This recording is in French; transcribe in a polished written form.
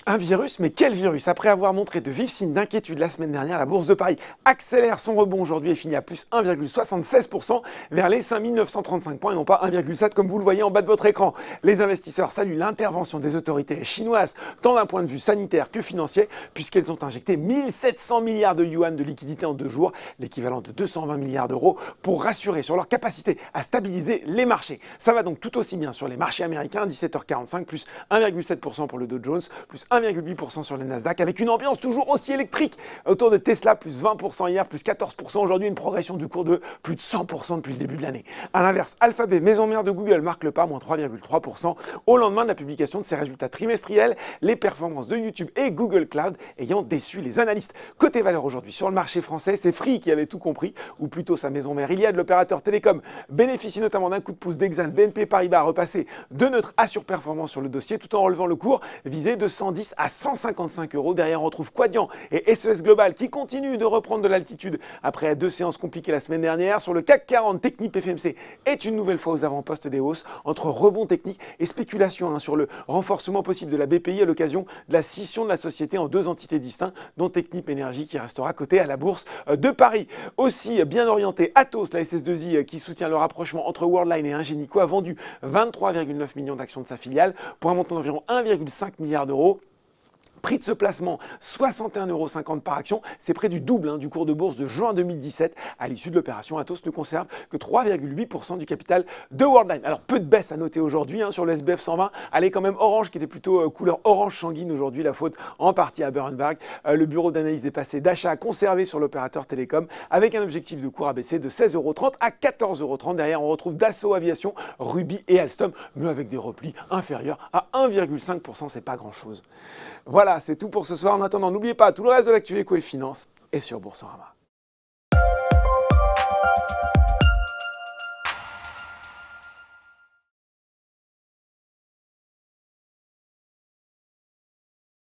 Un virus, mais quel virus? Après avoir montré de vifs signes d'inquiétude la semaine dernière, la bourse de Paris accélère son rebond aujourd'hui et finit à plus 1,76% vers les 5935 points et non pas 1,7 comme vous le voyez en bas de votre écran. Les investisseurs saluent l'intervention des autorités chinoises, tant d'un point de vue sanitaire que financier, puisqu'elles ont injecté 1700 milliards de yuan de liquidités en 2 jours, l'équivalent de 220 milliards d'euros, pour rassurer sur leur capacité à stabiliser les marchés. Ça va donc tout aussi bien sur les marchés américains, 17h45, plus 1,7% pour le Dow Jones, plus 1,8% sur les Nasdaq, avec une ambiance toujours aussi électrique autour de Tesla, plus 20% hier, plus 14% aujourd'hui, une progression du cours de plus de 100% depuis le début de l'année. A l'inverse, Alphabet, maison mère de Google, marque le pas, moins 3,3%, au lendemain de la publication de ses résultats trimestriels, les performances de YouTube et Google Cloud ayant déçu les analystes. Côté valeur aujourd'hui sur le marché français, c'est Free qui avait tout compris, ou plutôt sa maison mère Iliad, l'opérateur télécom, bénéficie notamment d'un coup de pouce d'Exane, BNP Paribas repassé de neutre à surperformance sur le dossier, tout en relevant le cours visé de 110 à 155 euros. Derrière, on retrouve Quadient et SES Global qui continuent de reprendre de l'altitude après 2 séances compliquées la semaine dernière. Sur le CAC 40, Technip FMC est une nouvelle fois aux avant-postes des hausses entre rebond technique et spéculation sur le renforcement possible de la BPI à l'occasion de la scission de la société en 2 entités distinctes, dont Technip Énergie qui restera cotée à la bourse de Paris. Aussi bien orienté, Atos, la SS2I qui soutient le rapprochement entre Worldline et Ingenico, a vendu 23,9 millions d'actions de sa filiale pour un montant d'environ 1,5 milliard d'euros. Prix de ce placement, 61,50 € par action. C'est près du double du cours de bourse de juin 2017. À l'issue de l'opération, Atos ne conserve que 3,8% du capital de Worldline. Alors peu de baisse à noter aujourd'hui sur le SBF 120. Allez quand même Orange qui était plutôt couleur orange sanguine aujourd'hui. La faute en partie à Berenberg. Le bureau d'analyse est passé d'achat conservé sur l'opérateur télécom avec un objectif de cours abaissé de 16,30 € à 14,30 €. Derrière, on retrouve Dassault Aviation, Ruby et Alstom, mais avec des replis inférieurs à 1,5%. C'est pas grand-chose. Voilà, c'est tout pour ce soir. En attendant, n'oubliez pas, tout le reste de l'actu éco et finance est sur Boursorama.